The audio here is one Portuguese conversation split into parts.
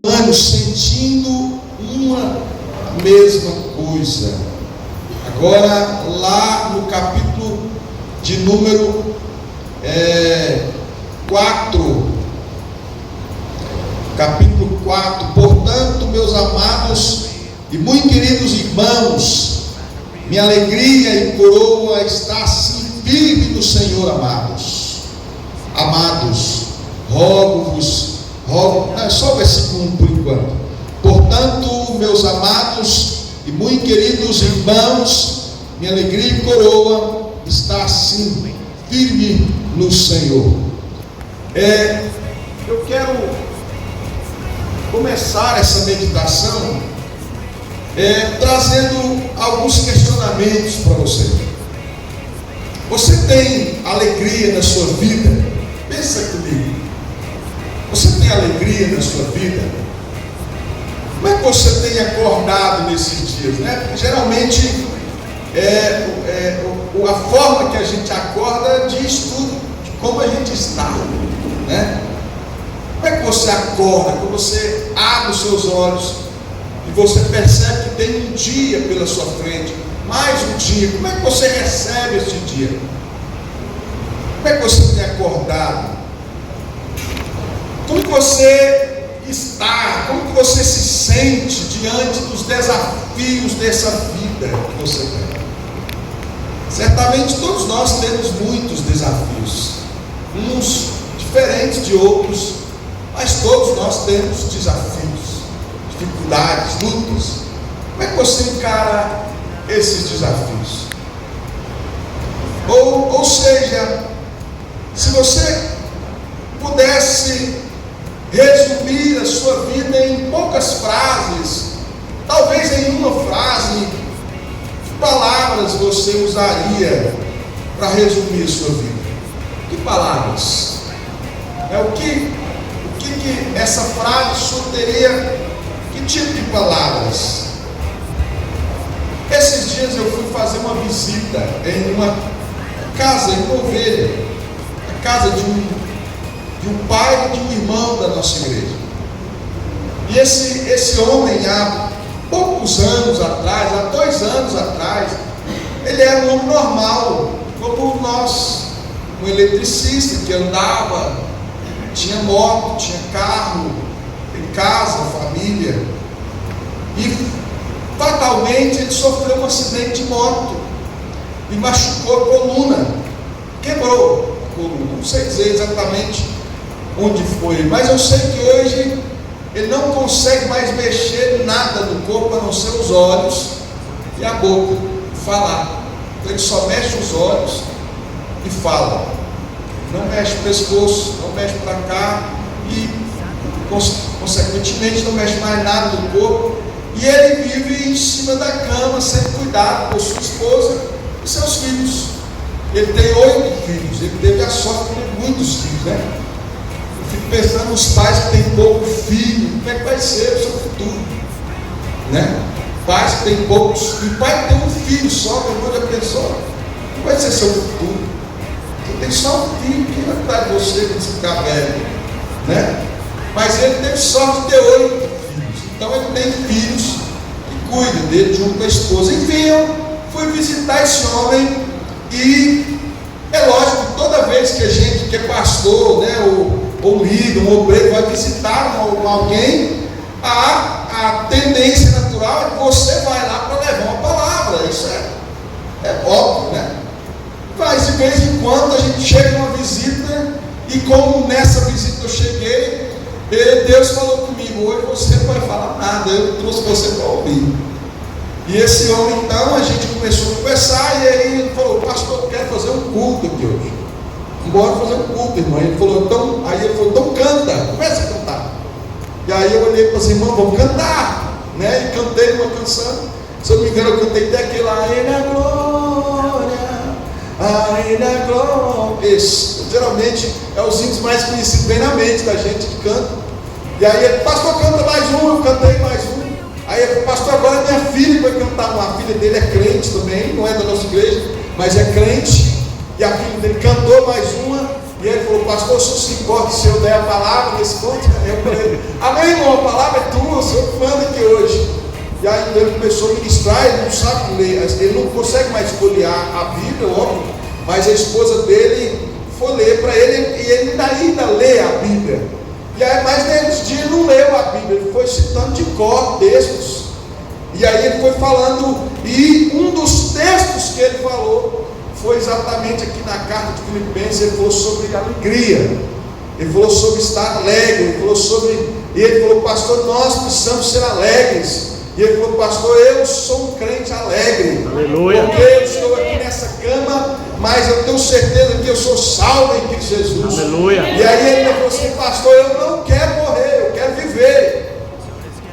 sentindo uma mesma coisa. Agora, lá no capítulo de número 4, capítulo 4: portanto, meus amados e muito queridos irmãos, minha alegria e coroa está assim firme no Senhor, amados, rogo-vos, não é só o versículo 1 por enquanto. Portanto, meus amados e muito queridos irmãos, minha alegria e coroa está assim firme no Senhor. Eu quero começar essa meditação trazendo alguns questionamentos para você. Você tem alegria na sua vida? Pensa comigo. Você tem alegria na sua vida? Como é que você tem acordado nesses dias, né? Porque geralmente a forma que a gente acorda diz tudo de como a gente está, né? Como é que você acorda? Quando você abre os seus olhos e você percebe que tem um dia pela sua frente, mais um dia, como é que você recebe esse dia? Como é que você tem acordado? Como que você está? Como que você se sente diante dos desafios dessa vida que você tem? Certamente todos nós temos muitos desafios, uns diferentes de outros, mas todos nós temos desafios, dificuldades, lutas. Como é que você encara esses desafios? Ou seja, se você pudesse resumir a sua vida em poucas frases, talvez em uma frase, que palavras você usaria para resumir a sua vida? Que palavras? O que essa frase sua teria? Que tipo de palavras? Esses dias eu fui fazer uma visita em uma casa, em uma ovelha, a casa de um pai e de um irmão da nossa igreja. E esse homem, há poucos anos atrás, há 2 anos atrás, ele era um homem normal, como nós, um eletricista que andava, tinha moto, tinha carro, em casa, família, e fatalmente ele sofreu um acidente de moto e machucou a coluna, quebrou a coluna. Não sei dizer exatamente onde foi, mas eu sei que hoje ele não consegue mais mexer nada do corpo a não ser os olhos e a boca, falar. Então ele só mexe os olhos e fala, não mexe o pescoço, não mexe para cá e consequentemente não mexe mais nada do corpo, e ele vive em cima da cama sendo cuidado por sua esposa e seus filhos. Ele tem 8 filhos, ele teve a sorte de muitos filhos, né? Fico pensando nos pais que têm pouco filho, como é que vai ser o seu futuro, né? Pais que têm poucos filhos, pai que tem um filho só, que já pensou, como vai ser seu futuro? Você tem só um filho, quem vai cuidar de você quando você ficar velho, né? Mas ele teve sorte de ter 8 filhos, então ele tem filhos que cuidam dele junto com a esposa. Enfim, eu fui visitar esse homem e é lógico que toda vez que a gente que é pastor, né, ou líder, um obreiro, vai visitar alguém, a tendência natural é que você vai lá para levar uma palavra. Isso é óbvio, né? Mas de vez em quando a gente chega numa visita, e como nessa visita eu cheguei, Deus falou comigo, hoje você não vai falar nada, eu trouxe você para ouvir. E esse homem, então, a gente começou a conversar, e aí ele falou, pastor, eu quero fazer um culto aqui hoje. Bora fazer um culto, irmão. Ele falou, então canta, começa a cantar. E aí eu olhei para os irmãos, vamos cantar, né? E cantei uma canção. Se eu não me engano, eu cantei até aquela ainda glória. Esse, geralmente, é os hinos mais conhecidos bem na mente da gente que canta. E aí ele, pastor, canta mais um, eu cantei mais um. Aí ele falou, pastor, agora minha filha vai cantar. A filha dele é crente também, não é da nossa igreja, mas é crente. E a filha dele cantou mais uma, E ele falou: pastor, o senhor se importa se eu der a palavra nesse ponto? Eu falei: amém, irmão, a palavra é tua, o senhor manda aqui hoje. E aí ele começou a ministrar, ele não sabe ler, ele não consegue mais folhear a Bíblia, óbvio, mas a esposa dele foi ler para ele, e ele ainda lê a Bíblia. E aí, mas nesse dia ele não leu a Bíblia, ele foi citando de cor textos. E aí ele foi falando, e um dos textos que ele falou foi exatamente aqui na carta de Filipenses. Ele falou sobre alegria, ele falou sobre estar alegre, ele falou sobre, e ele falou: pastor, nós precisamos ser alegres. E ele falou: pastor, eu sou um crente alegre. Aleluia. Porque eu estou aqui nessa cama, mas eu tenho certeza que eu sou salvo em Cristo Jesus. Aleluia. E aí ele falou assim: pastor, eu não quero morrer, eu quero viver.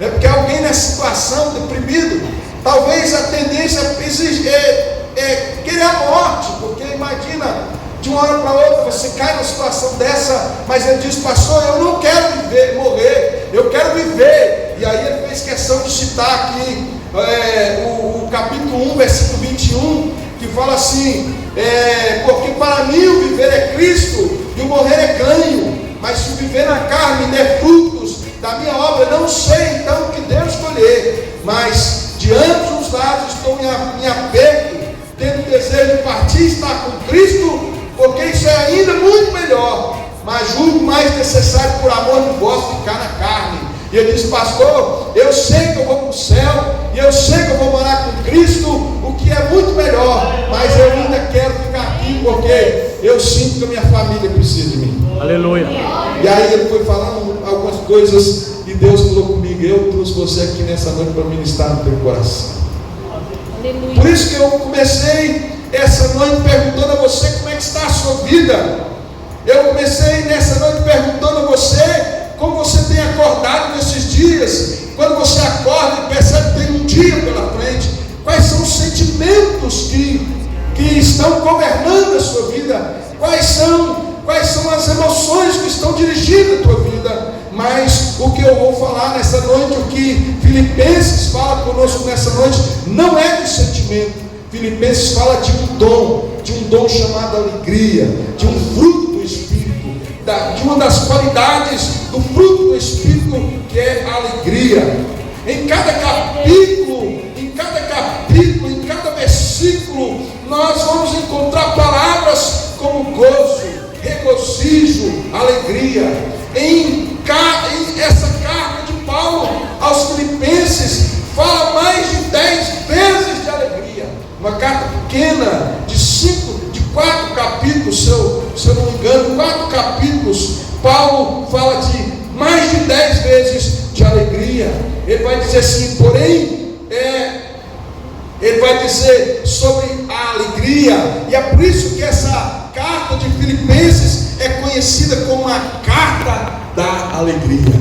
É porque alguém nessa situação, deprimido, talvez a tendência é querer a morte, porque imagina, de uma hora para outra você cai numa situação dessa, mas ele diz: pastor, eu não quero viver, morrer, eu quero viver. E aí ele fez questão de citar aqui o capítulo 1, versículo 21, que fala assim: porque para mim o viver é Cristo e o morrer é ganho, mas se o viver na carne der frutos da minha obra, não sei então o que devo escolher, mas de ambos os lados estou em aperto, tendo desejo de partir e estar com Cristo, porque isso é ainda muito melhor, mas julgo mais necessário por amor de vós ficar na carne. E ele disse: pastor, eu sei que eu vou para o céu, e eu sei que eu vou morar com Cristo, o que é muito melhor, mas eu ainda quero ficar aqui, porque eu sinto que a minha família precisa de mim. Aleluia. E aí ele foi falando algumas coisas, e Deus falou comigo: eu trouxe você aqui nessa noite para ministrar no teu coração. Aleluia. Por isso que eu comecei essa noite perguntando a você como é que está a sua vida. Eu comecei nessa noite perguntando a você como você tem acordado nesses dias. Quando você acorda e percebe que tem um dia pela frente, quais são os sentimentos que estão governando a sua vida? Quais são as emoções que estão dirigindo a tua vida? Mas o que eu vou falar nessa noite, o que Filipenses fala conosco nessa noite, não é de sentimento. Filipenses fala de um dom chamado alegria, de um fruto do Espírito, de uma das qualidades do fruto do Espírito, que é a alegria. Em cada capítulo, em cada versículo, nós vamos encontrar palavras como gozo, regozijo, alegria. Em essa carta de Paulo aos Filipenses fala mais de 10 vezes de alegria. Uma carta pequena de 4 capítulos, se eu não me engano, 4 capítulos. Paulo fala de mais de 10 vezes de alegria. Ele vai dizer assim, porém, ele vai dizer sobre a alegria, e é por isso que essa carta de Filipenses é conhecida como a carta da alegria.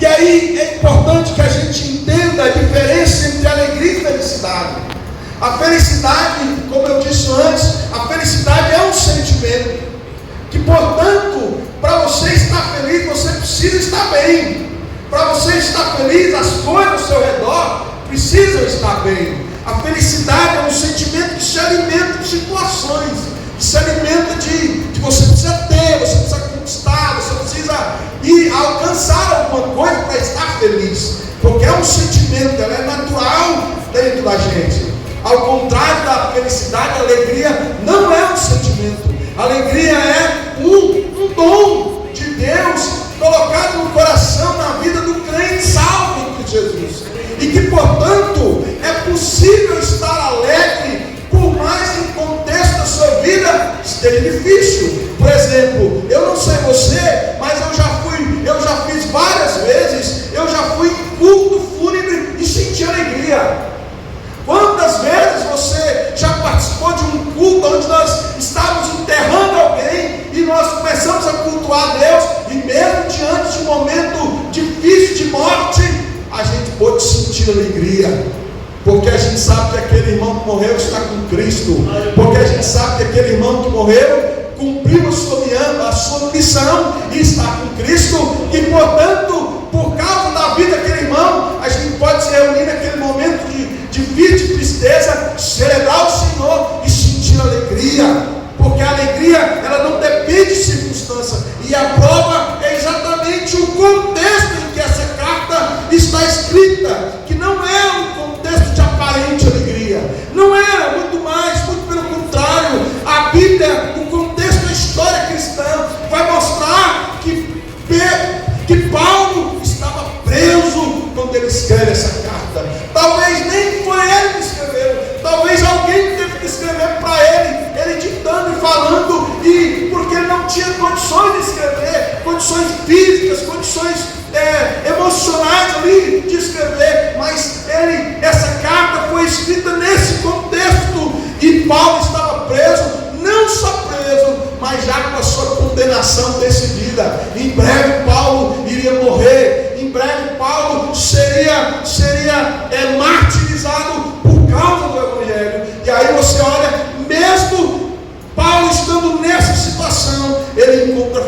E aí é importante que a gente entenda a diferença entre alegria e felicidade. A felicidade, como eu disse antes, a felicidade é um sentimento que, portanto, para você estar feliz, você precisa estar bem. Para você estar feliz, as coisas ao seu redor precisam estar bem. A felicidade é um sentimento que se alimenta de situações, que se alimenta de você precisa ter, você precisa conquistar, você precisa ir alcançar alguma coisa para estar feliz, porque é um sentimento, ela é natural dentro da gente. Ao contrário da felicidade, a alegria não é um sentimento. A alegria é um dom de Deus colocado no coração, na vida do crente salvo em Cristo Jesus. E que, portanto, é possível estar alegre, por mais que o contexto da sua vida esteja difícil. Por exemplo, eu não sei você, mas eu já fiz várias vezes, eu já fui em culto fúnebre e senti alegria. Quantas vezes você já participou de um culto onde nós estávamos enterrando alguém e nós começamos a cultuar Deus, e mesmo diante de um momento difícil de morte, a gente pôde sentir alegria, porque a gente sabe que aquele irmão que morreu está com Cristo, porque a gente sabe que aquele irmão que morreu cumpriu a sua missão e está com Cristo, e portanto, por causa da vida daquele irmão, a gente pode se reunir naquele momento de vida, de tristeza, celebrar o Senhor e sentir alegria, porque porque a alegria, ela não depende de circunstância, e a prova é exatamente o contexto em que essa carta está escrita, que não é um contexto de aparente alegria, não é, muito mais, muito pelo contrário. A Bíblia, o contexto da história cristã, vai mostrar que Paulo estava preso quando ele escreve essa carta. Talvez nem foi ele que escreveu, talvez alguém teve que escrever para ele ditando e falando, e porque ele não tinha condições de escrever, condições físicas, condições emocionais ali de escrever, mas essa carta foi escrita nesse contexto, e Paulo estava preso, não só preso, mas já com a sua condenação decidida. Em breve Paulo iria morrer, em breve Paulo seria martirizado por causa do Evangelho. E aí você olha, mesmo Paulo estando nessa situação, ele encontra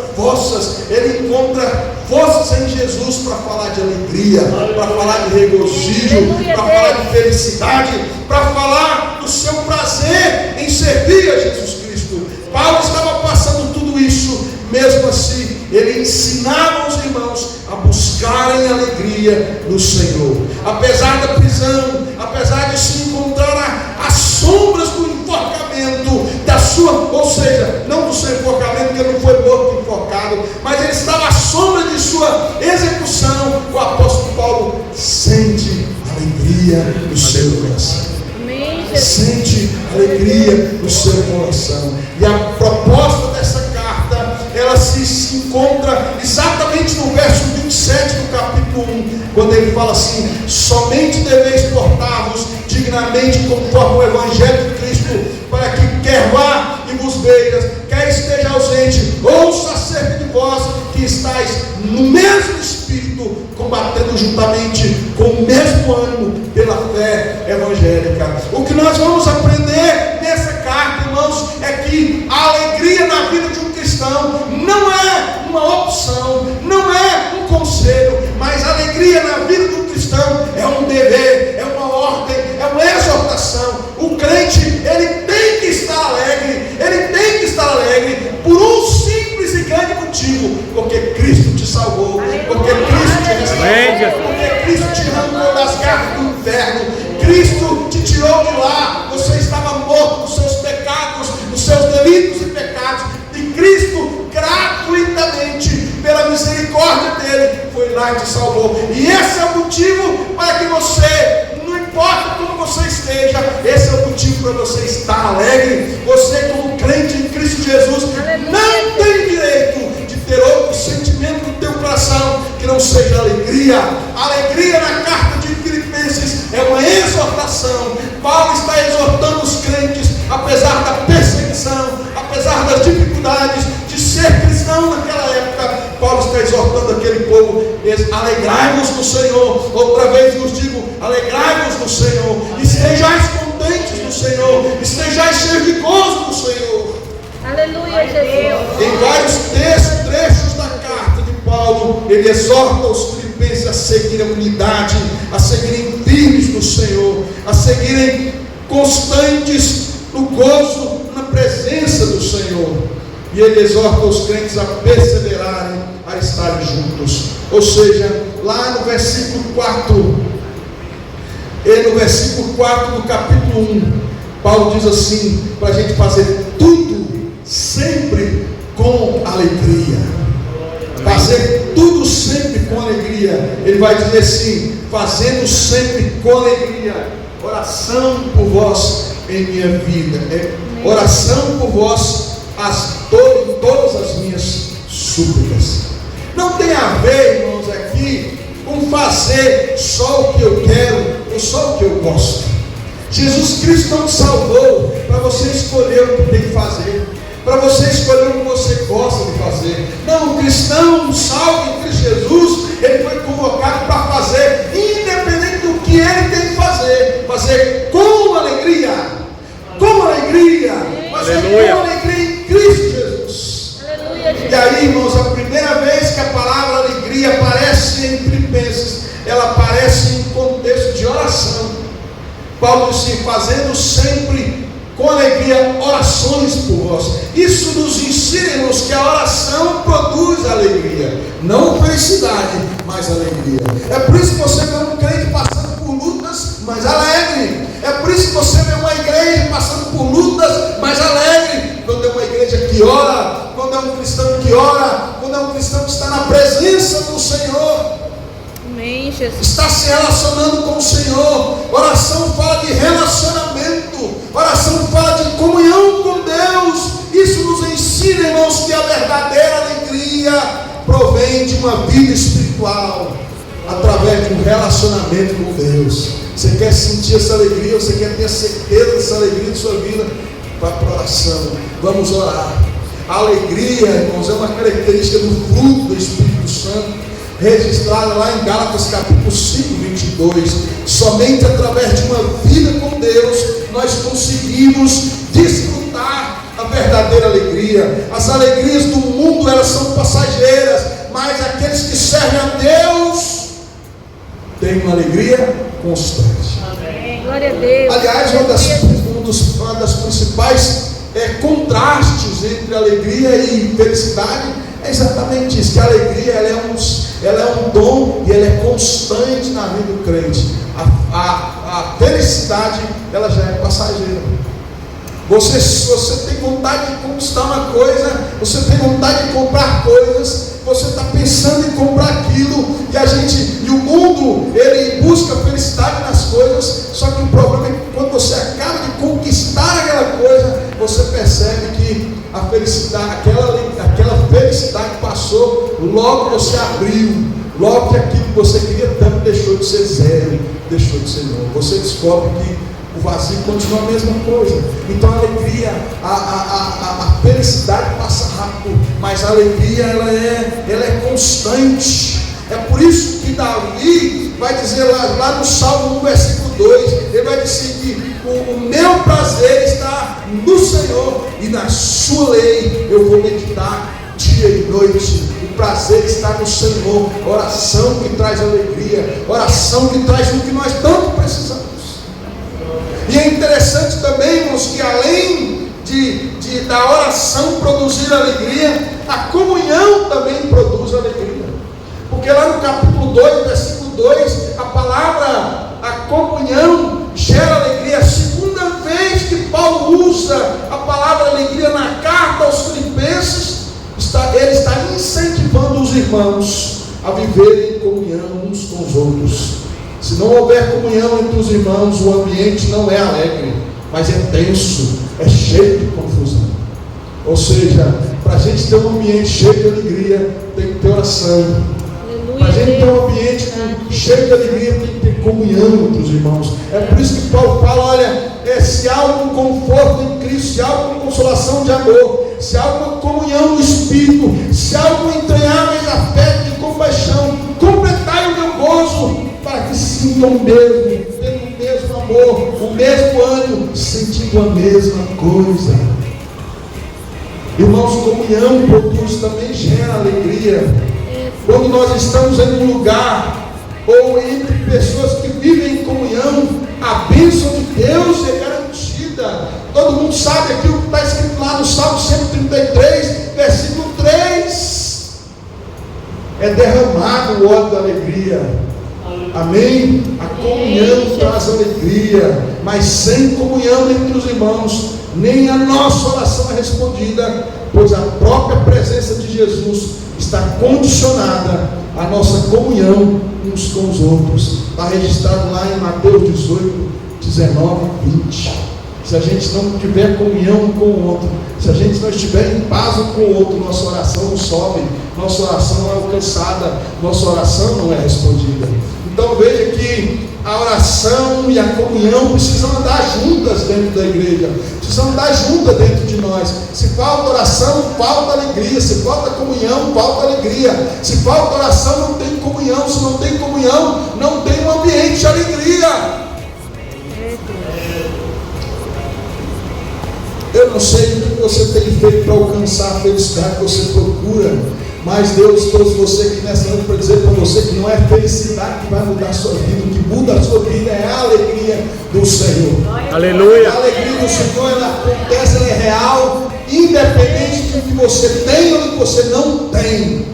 forças em Jesus para falar de alegria, para falar de regozijo, para falar de felicidade, para falar do seu prazer em servir a Jesus Cristo. Paulo estava passando tudo isso, mesmo assim, ele ensinava os irmãos a buscarem alegria no Senhor. Apesar da prisão, apesar de se encontrar às sombras do enforcamento, ou seja, não do seu enforcamento, porque ele não foi morto enforcado, mas ele estava à sombra de sua execução. O apóstolo Paulo sente alegria no seu coração. Sente alegria no seu coração. E a proposta dessa carta, ela se encontra exatamente no verso 27 do capítulo 1, quando ele fala assim: somente deveis portar-vos dignamente conforme o Evangelho de Cristo, para que quer vá e vos veja, quer esteja ausente, ouça acerca de vós que estáis no mesmo Espírito, combatendo juntamente com o mesmo ânimo pela fé evangélica. O que nós vamos aprender nessa carta, irmãos, é que a alegria na vida de um cristão não é uma opção, não é um conselho, mas a alegria na vida do cristão é um dever, é uma ordem, é uma exortação. O crente, ele tem que estar alegre, por um simples e grande motivo: porque Cristo te salvou, porque Cristo te restaurou, porque Cristo te arrancou das garras do inferno, Cristo te tirou de lá. Você estava morto nos seus pecados, nos seus delitos e pecados, e Cristo gratuitamente, pela misericórdia dele, foi lá e te salvou. E esse é o motivo para que você, não importa como você esteja, esse é o motivo para você estar alegre. Você, como crente em Cristo Jesus, não tem direito de ter outro sentimento no teu coração que não seja alegria. Alegria na carta de Filipenses é uma exortação. Paulo está exortando os crentes, apesar da perseguição, apesar das dificuldades de ser cristão naquela época. Paulo está exortando aquele povo: alegrai-vos no Senhor. Outra vez vos digo, alegrai-vos no Senhor, estejais contentes no Senhor, estejais cheios de gozo no Senhor. Aleluia, Jesus. Em vários trechos da carta de Paulo, ele exorta os filipenses a seguirem a unidade, a seguirem firmes no Senhor, a seguirem constantes no gozo, na presença do Senhor. E ele exorta os crentes a perseverarem, a estarem juntos. Ou seja, lá no versículo 4 do capítulo 1, Paulo diz assim, para a gente fazer tudo sempre com alegria. Fazer tudo sempre com alegria. Ele vai dizer assim: fazendo sempre com alegria oração por vós em minha vida, oração por vós em todas as minhas súplicas. Não tem a ver, irmãos, aqui com fazer só o que eu quero ou só o que eu gosto. Jesus Cristo não te salvou para você escolher o que tem que fazer, para você escolher o que você gosta de fazer. Não, o cristão salvo em Cristo Jesus, ele foi convocado para fazer, independente do que ele tem que fazer com alegria, fazer com alegria em Cristo Jesus. Aleluia, Jesus. E aí, irmãos, a primeira vez que a palavra alegria aparece em Filipenses, ela aparece em contexto de oração. Paulo diz assim: fazendo sempre com alegria orações por vós. Isso nos ensina, irmãos, que a oração produz alegria, não felicidade, mas alegria. É por isso que você vê um crente passando por lutas, mas alegre. É por isso que você vê uma igreja passando por lutas, mas alegre. Quando é uma igreja que ora, quando é um cristão que ora, quando é um cristão que está na presença do Senhor, Amém, Jesus. está se relacionando com o Senhor. Oração fala de relacionamento, oração fala de comunhão com Deus. Isso nos ensina, irmãos, que a verdadeira alegria provém de uma vida espiritual, através de um relacionamento com Deus. Você quer sentir essa alegria, você quer ter certeza dessa alegria em sua vida? Vá para a oração, vamos orar. A alegria, irmãos, é uma característica do fruto do Espírito Santo, registrada lá em Gálatas capítulo 5, 22. Somente através de uma vida com Deus nós conseguimos desfrutar a verdadeira alegria. As alegrias do mundo, elas são passageiras, mas aqueles que servem a Deus têm uma alegria constante. Amém. Glória a Deus. Aliás, uma das principais contrastes entre alegria e felicidade é exatamente isso, que a alegria ela é um dom e ela é constante na vida do crente. A felicidade ela já é passageira. Você tem vontade de conquistar uma coisa, você tem vontade de comprar coisas, você está pensando em comprar aquilo, e o mundo ele busca felicidade nas coisas. Só que o problema é que quando você acaba de conquistar aquela coisa, você percebe que a felicidade, aquela felicidade passou, logo você abriu, logo que aquilo que você queria tanto deixou de ser zero, deixou de ser novo. Você descobre que o vazio continua a mesma coisa. Então a alegria, a felicidade passa rápido, mas a alegria ela é constante. É por isso que Davi vai dizer lá no Salmo 1, versículo 2, ele vai dizer que o meu prazer está no Senhor, e na sua lei eu vou meditar dia e noite. O prazer está no Senhor. Oração que traz alegria, oração que traz o que nós tanto precisamos. E é interessante também, irmãos, que além da oração produzir alegria, a comunhão também produz alegria. Porque lá no capítulo 2, versículo 2, a palavra, a comunhão gera alegria. A segunda vez que Paulo usa a palavra alegria na carta aos Filipenses, ele está incentivando os irmãos a viverem em comunhão uns com os outros. Se não houver comunhão entre os irmãos, o ambiente não é alegre, mas é tenso, é cheio de confusão. Ou seja, para a gente ter um ambiente cheio de alegria, tem que ter oração. Para a gente ter um ambiente cheio de alegria, tem que ter comunhão entre os irmãos. É por isso que Paulo fala, olha, se há algum conforto em Cristo, se há alguma consolação de amor, se há alguma comunhão no Espírito, se há algum entranháveis afeto de compaixão, completai o meu gozo, para que sintam o mesmo, tenham o mesmo amor, o mesmo ânimo, sentindo a mesma coisa. Irmãos, comunhão produz, também gera alegria. Quando nós estamos em um lugar, ou entre pessoas que vivem em comunhão, a bênção de Deus é garantida. Todo mundo sabe aquilo que está escrito lá no Salmo 133, versículo 3. É derramado o óleo da alegria. Amém? A comunhão traz alegria, mas sem comunhão entre os irmãos, nem a nossa oração é respondida, pois a própria presença de Jesus está condicionada à nossa comunhão uns com os outros. Está registrado lá em Mateus 18, 19 e 20. Se a gente não tiver comunhão um com o outro, se a gente não estiver em paz um com o outro, nossa oração não sobe, nossa oração não é alcançada, nossa oração não é respondida. Então veja que a oração e a comunhão precisam andar juntas dentro da igreja, precisam andar juntas dentro de nós. Se falta oração, falta alegria. Se falta comunhão, falta alegria. Se falta oração, não tem comunhão. Se não tem comunhão, não tem um ambiente de alegria. Eu não sei o que você tem feito para alcançar a felicidade que você procura, Mas Deus trouxe você aqui nessa noite para dizer para você que não é felicidade que vai mudar a sua vida. O que muda a sua vida é a alegria do Senhor. Aleluia. A alegria do Senhor, ela acontece, ela é real, independente do que você tem ou do que você não tem.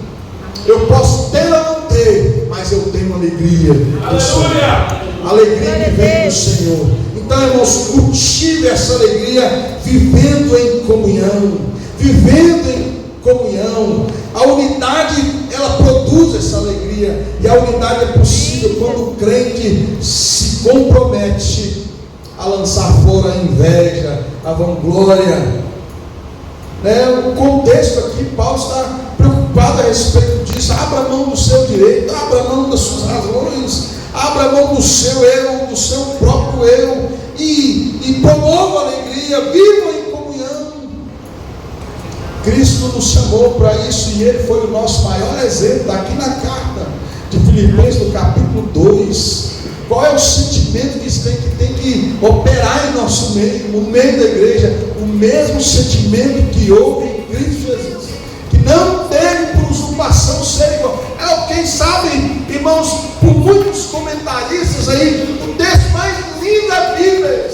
Eu posso ter ou não ter, mas eu tenho alegria do Senhor. Alegria que vem do Senhor. Então, irmãos, cultive essa alegria vivendo em comunhão. Vivendo em comunhão. A unidade, ela produz essa alegria. E a unidade é possível quando o crente se compromete a lançar fora a inveja, a vanglória. O contexto aqui, Paulo está preocupado a respeito disso. Abra mão do seu direito, abra mão das suas razões, abra mão do seu eu, do seu próprio eu, e promova a alegria, viva em comunhão. Cristo nos chamou para isso, e Ele foi o nosso maior exemplo. Está aqui na carta de Filipenses, no capítulo 2. Qual é o sentimento que tem que operar em nosso meio, no meio da igreja? O mesmo sentimento que houve em Cristo Jesus, que não teve por usurpação ser igual. Quem sabe, irmãos, por muitos comentaristas aí, o texto mais lindo da Bíblia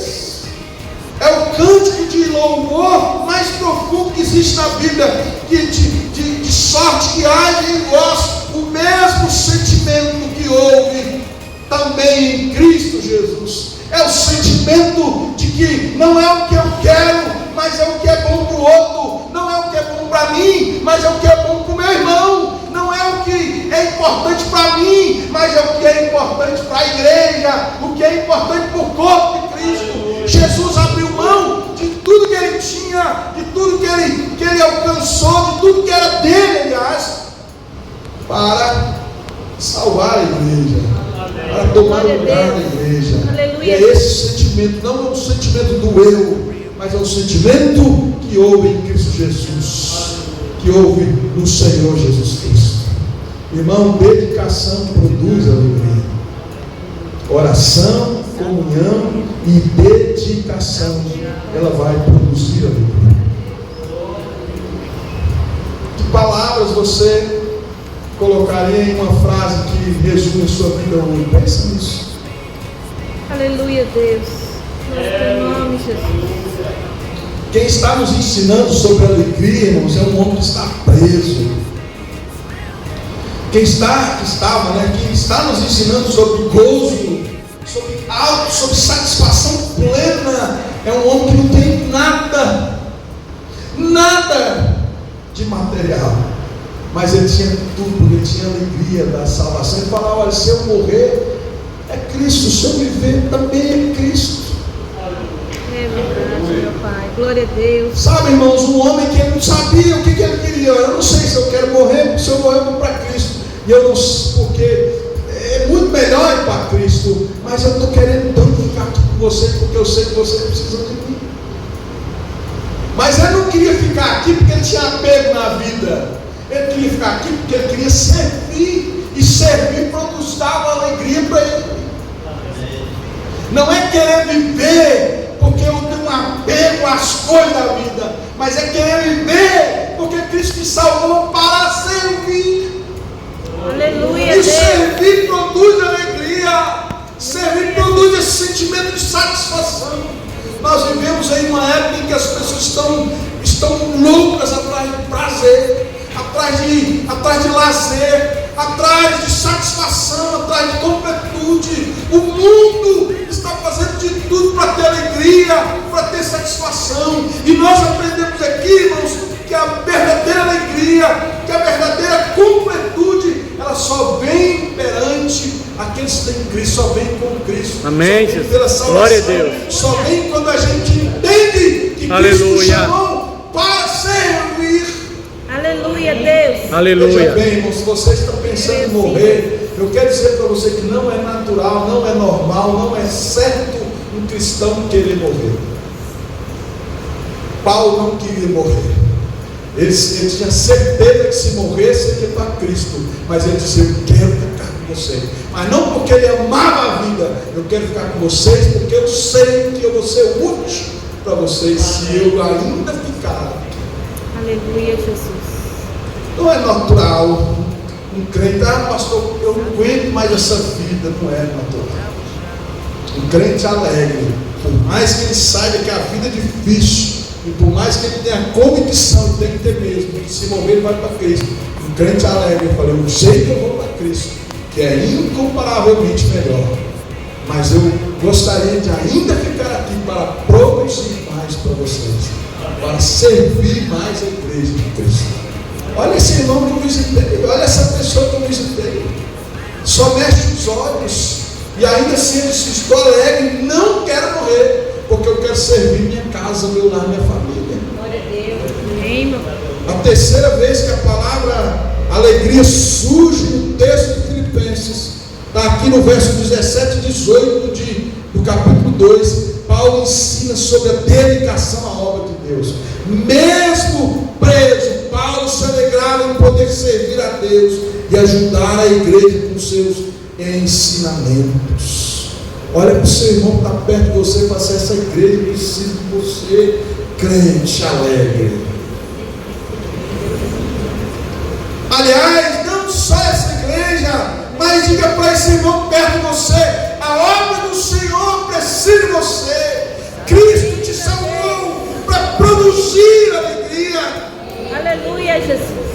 é o cântico de louvor mais profundo que existe na Bíblia, de sorte que haja em vós o mesmo sentimento que houve também em Cristo Jesus. É o sentimento de que não é o que eu quero, mas é o que é bom para o outro. Não é o que é bom para mim, mas é o que é bom para o meu irmão. Não é o que é importante para mim, mas é o que é importante para a igreja, o que é importante para o corpo de Cristo. Jesus abriu mão de tudo que ele tinha, de tudo que ele alcançou, de tudo que era dele, aliás, para salvar a igreja, para tomar o lugar da igreja. Aleluia. E é esse sentimento, não é o sentimento do eu, mas é o sentimento que houve em Cristo Jesus, que houve no Senhor Jesus Cristo. Irmão, dedicação produz alegria. Oração, comunhão e dedicação, ela vai produzir alegria. Que palavras você colocaria em uma frase que resume a sua vida hoje? Pensa nisso. Aleluia, Deus. No nome de Jesus. Quem está nos ensinando sobre alegria, irmãos, é um homem que está preso. Quem está nos ensinando sobre gozo, sobre satisfação plena, é um homem que não tem nada de material, mas ele tinha tudo, porque ele tinha alegria da salvação. Ele falava: olha, se eu morrer é Cristo, se eu viver também é Cristo. É verdade, meu Pai. Glória a Deus. Sabe, irmãos, um homem que ele não sabia o que ele queria. Eu não sei se eu quero morrer, porque se eu morrer eu vou para Cristo. E eu não sei, porque é muito melhor ir para Cristo, mas eu estou querendo tanto ficar aqui com você, porque eu sei que você precisa de mim. Mas ele não queria ficar aqui porque ele tinha apego na vida. Ele queria ficar aqui porque ele queria servir, e servir produzava alegria para ele. Não é querer viver porque eu tenho um apego às coisas da vida, mas é querer viver porque Cristo me salvou para servir. Aleluia, E Deus. servir produz alegria. Servir produz esse sentimento de satisfação. Nós vivemos aí uma época em que as pessoas estão loucas atrás de prazer, atrás de lazer, atrás de satisfação, atrás de completude. O mundo está fazendo de tudo para ter alegria, para ter satisfação. E nós aprendemos aqui, irmãos, que a verdadeira alegria, que a verdadeira completude, ela só vem perante aqueles que têm Cristo, só vem com Cristo. Amém, só vem pela salvação. Glória a Deus. Só vem quando a gente entende que Cristo nos chamou para servir. Aleluia, Deus. Aleluia. Veja bem, irmão, se você está pensando em morrer, eu quero dizer para você que não é natural, não é normal, não é certo um cristão querer morrer. Paulo não queria morrer. Ele tinha certeza que se morresse ele ia para Cristo, mas ele disse: eu quero ficar com você. Mas não porque ele amava a vida, eu quero ficar com vocês porque eu sei que eu vou ser útil para vocês se eu ainda ficar. Aleluia, Jesus. Não é natural. Um crente, pastor, eu não aguento mais essa vida. Não é natural. Um crente alegre, por mais que ele saiba que a vida é difícil, e por mais que ele tenha a convicção, tem que ter mesmo, que se mover ele vai para Cristo. Um crente alegre, eu falei, eu sei que eu vou para Cristo, que é incomparavelmente melhor. Mas eu gostaria de ainda ficar aqui para produzir mais para vocês, para servir mais a igreja de Cristo. Olha esse irmão que eu visitei, olha essa pessoa que eu visitei, só mexe os olhos, e ainda assim ele disse, estou alegre, não quero morrer, porque eu quero servir minha casa, meu lar, minha família. Glória a Deus. Amém, meu Pai. A terceira vez que a palavra alegria surge no texto de Filipenses, está aqui no verso 17 e 18 do capítulo 2, Paulo ensina sobre a dedicação à obra de Deus. Mesmo preso, Paulo se alegrava em poder servir a Deus e ajudar a igreja com seus ensinamentos. Olha para o seu irmão que está perto de você e fala assim, essa igreja precisa de você, crente alegre. Aliás, não só essa igreja, mas diga para esse irmão perto de você, a obra do Senhor precisa de você. Cristo te salvou para produzir alegria. Aleluia, Jesus.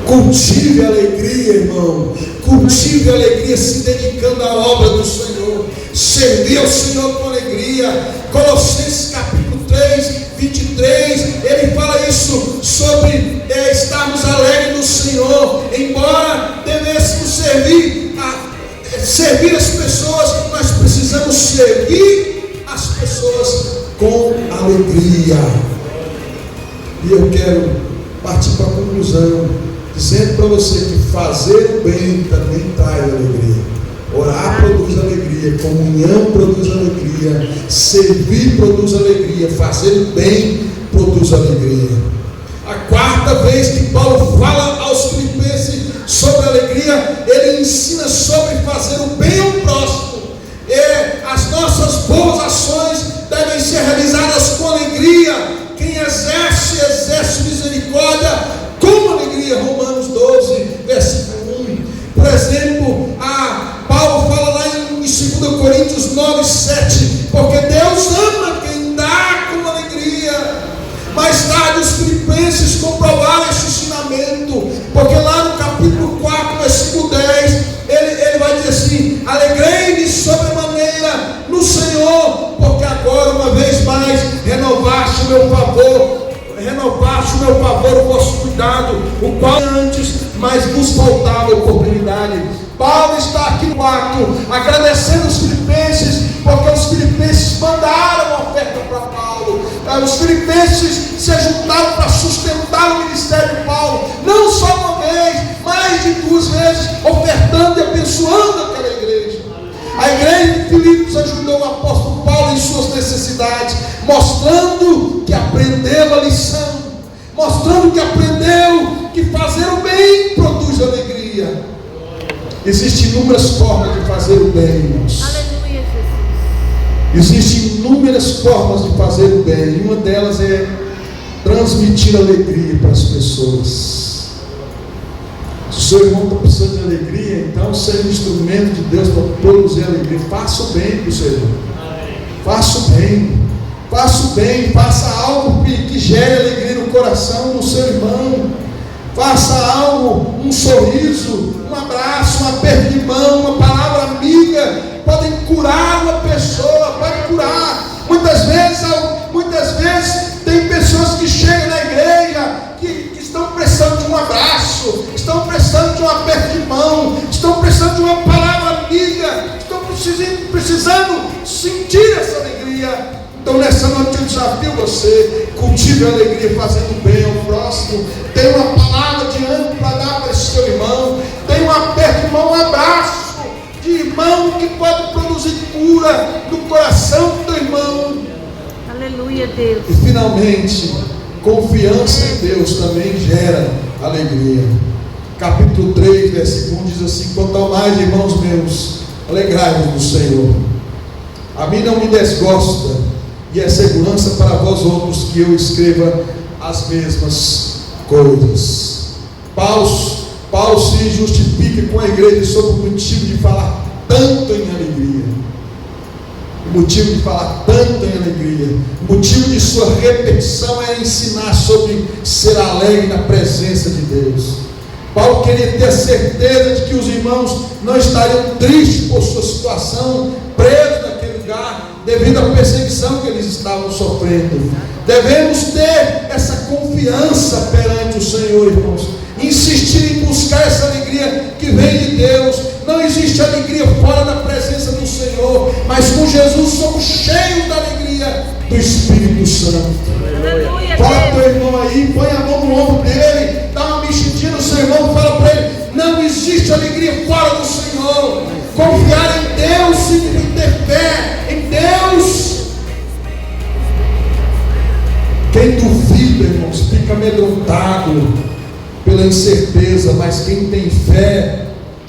Cultive a alegria, irmão. Cultive a alegria se dedicando à obra do Senhor. Servir ao Senhor com alegria. Colossenses capítulo 3, 23, ele fala isso sobre estarmos alegres no Senhor. Embora devêssemos servir as pessoas, nós precisamos servir as pessoas com alegria. E eu quero partir para a conclusão, dizendo para você que fazer o bem também traz alegria. Orar produz alegria, comunhão produz alegria, servir produz alegria, fazer o bem produz alegria. A quarta vez que Paulo fala aos Filipenses sobre alegria, ele ensina sobre fazer o bem ao próximo. As nossas boas ações devem ser realizadas com alegria. Quem exerce misericórdia com alegria. Romanos 12, versículo 1. Por exemplo, Paulo fala lá em 2 Coríntios 9, 7, porque Deus ama quem dá com alegria. Mais tarde os Filipenses comprovaram esse ensinamento, porque lá no capítulo 4, versículo 10, ele vai dizer assim, alegrei-me sobremaneira no Senhor, porque agora uma vez mais renovaste o meu favor, o vosso cuidado, o qual antes, mas vos faltava oportunidade. Paulo está aqui no ato, agradecendo os Filipenses, porque os Filipenses mandaram uma oferta para Paulo. Os Filipenses se juntaram para sustentar o ministério de Paulo, não só uma vez, mais de 2 vezes, ofertando e abençoando aquela igreja. A igreja de Filipos ajudou o apóstolo Paulo em suas necessidades, mostrando que aprendeu a lição, mostrando que aprendeu que fazer o bem produz alegria. Existem inúmeras formas de fazer o bem, irmãos. Aleluia, Jesus. Existem inúmeras formas de fazer o bem, e uma delas é transmitir alegria para as pessoas. Se o seu irmão está precisando de alegria, então seja um instrumento de Deus para produzir alegria. Faça o bem para o seu irmão. Faça o bem. Faça o bem. Faça algo que gere alegria no coração do seu irmão. Faça algo, um sorriso, um abraço, um aperto de mão, uma palavra amiga. Podem curar uma pessoa, pode curar. Muitas vezes tem pessoas que chegam na igreja que estão precisando de um abraço, estão precisando de um aperto de mão, estão precisando de uma palavra amiga, estão precisando sentir essa alegria. Então nessa noite eu desafio você, cultive a alegria fazendo bem ao próximo. Tem uma palavra de ânimo para dar para esse seu irmão, tem um aperto de mão, um abraço de irmão que pode produzir cura no coração do teu irmão. Aleluia, Deus. E finalmente, confiança em Deus também gera alegria. Capítulo 3, versículo 1 diz assim: quanto ao mais, irmãos meus, alegrai-vos no Senhor. A mim não me desgosta, e é segurança para vós outros que eu escreva as mesmas coisas. Paulo se justifica com a igreja sobre o motivo de falar tanto em alegria. O motivo de falar tanto em alegria, o motivo de sua repetição é ensinar sobre ser alegre na presença de Deus. Paulo queria ter a certeza de que os irmãos não estariam tristes por sua situação, presos naquele lugar, devido à perseguição que eles estavam sofrendo. Devemos ter essa confiança perante o Senhor, irmãos, insistir em buscar essa alegria que vem de Deus. Não existe alegria fora da presença do Senhor, mas com Jesus somos cheios da alegria do Espírito Santo. Aleluia, Fala para o Deus. teu irmão aí, põe a mão no ombro dele, dá uma mexidinha no seu irmão, fala para ele: não existe alegria fora do Senhor. Confiar em Deus significa ter fé em Deus. Quem duvida, irmãos, fica amedrontado pela incerteza, mas quem tem fé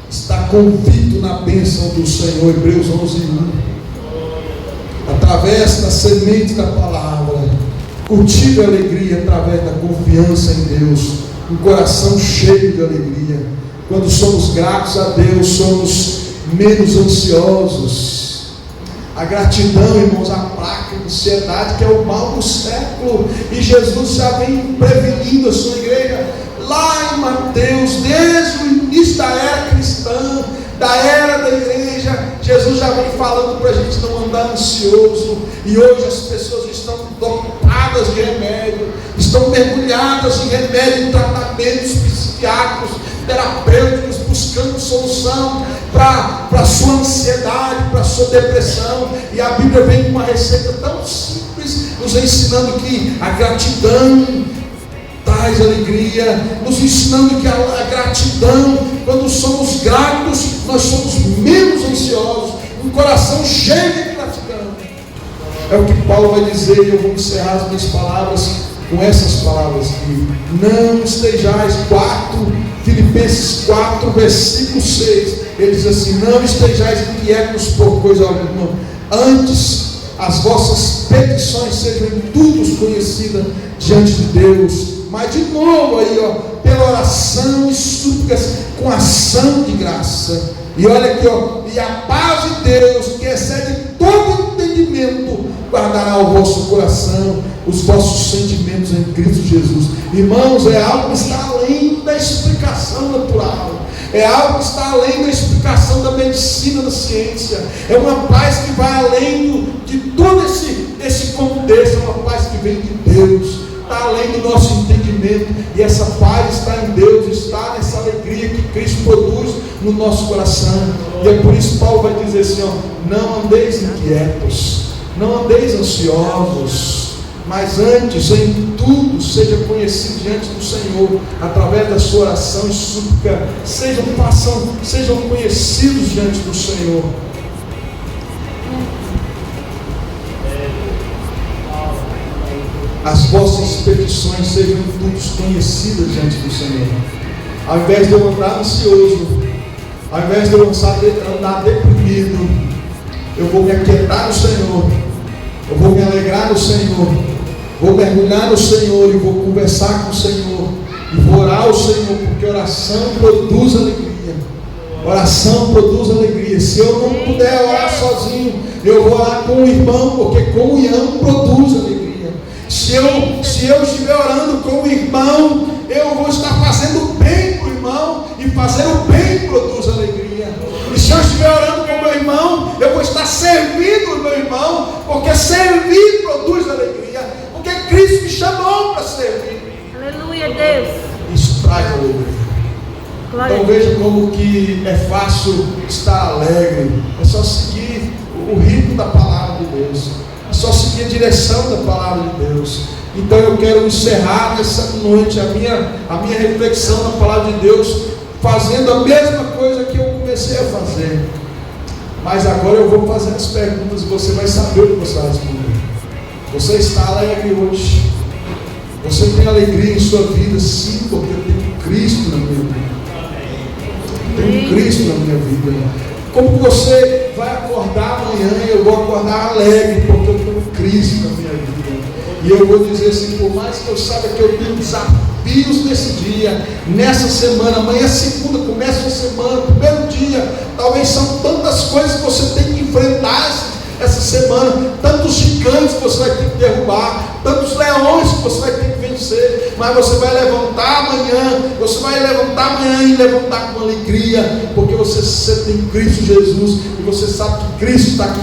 está convicto na bênção do Senhor. Hebreus 11:1. Através da semente da palavra, cultive a alegria através da confiança em Deus, um coração cheio de alegria. Quando somos gratos a Deus, somos menos ansiosos. A gratidão, irmãos, aplaca a ansiedade, que é o mal do século, e Jesus já vem prevenindo a sua igreja lá em Mateus, desde o início da era cristã, da era da igreja. Jesus já vem falando para a gente não andar ansioso, e hoje as pessoas estão dopadas de remédio, estão mergulhadas em remédio, em tratamentos psiquiátricos, terapêuticos, buscando solução para a sua ansiedade, para a sua depressão. E a Bíblia vem com uma receita tão simples, nos ensinando que a gratidão traz alegria, nos ensinando que a gratidão, quando somos gratos, nós somos menos ansiosos, um coração cheio de gratidão. É o que Paulo vai dizer, e eu vou encerrar as minhas palavras com essas palavras aqui: não estejais, Filipenses 4, versículo 6, ele diz assim: não estejais inquietos por coisa alguma, antes as vossas petições sejam em tudo conhecidas diante de Deus. Mas de novo aí, pela oração e súplicas com ação de graça. E olha aqui, e a paz de Deus, que excede todo entendimento, guardará o vosso coração, os vossos sentimentos em Cristo Jesus. Irmãos, é algo que está além da explicação natural, é algo que está além da explicação da medicina, da ciência. É uma paz que vai além de todo esse contexto. É uma paz que vem de Deus, está além do nosso entendimento, e essa paz está em Deus, está nessa alegria que Cristo produz no nosso coração. E é por isso que Paulo vai dizer assim: não andeis inquietos, não andeis ansiosos, mas antes em tudo seja conhecido diante do Senhor, através da sua oração e súplica, sejam conhecidos diante do Senhor. As vossas petições sejam tudo conhecidas diante do Senhor. Ao invés de eu andar ansioso, ao invés de eu andar deprimido, eu vou me aquietar no Senhor, eu vou me alegrar no Senhor, vou mergulhar no Senhor e vou conversar com o Senhor, e vou orar ao Senhor, porque oração produz alegria. Oração produz alegria. Se eu não puder orar sozinho, eu vou orar com o irmão, porque comunhão produz alegria. Se eu estiver orando com o irmão, eu vou estar fazendo bem para o irmão, e fazer o bem produz alegria. E se eu estiver orando com o meu irmão, eu vou estar servindo o meu irmão, porque servir produz alegria, porque Cristo me chamou para servir. Aleluia, Deus. Isso traz alegria. Glória Então a Deus. veja como que é fácil estar alegre. É só seguir o ritmo da palavra de Deus, é só seguir a direção da palavra de Deus. Então eu quero encerrar nessa noite a minha reflexão na palavra de Deus, fazendo a mesma coisa que eu comecei a fazer. Mas agora eu vou fazer as perguntas e você vai saber o que você vai responder. Você está alegre hoje? Você tem alegria em sua vida? Sim, porque eu tenho Cristo na minha vida. Tenho Cristo na minha vida. Como você vai acordar amanhã? Eu vou acordar alegre, porque eu tenho Cristo na minha vida. E eu vou dizer assim: por mais que eu saiba que eu tenho desafios desafios nesse dia, nessa semana. Amanhã é segunda, começa a semana, primeiro dia. Talvez são tantas coisas que você tem que enfrentar essa semana, tantos gigantes que você vai ter que derrubar, tantos leões que você vai ter que vencer, mas você vai levantar amanhã, e levantar com alegria, porque você tem Cristo Jesus, e você sabe que Cristo está aqui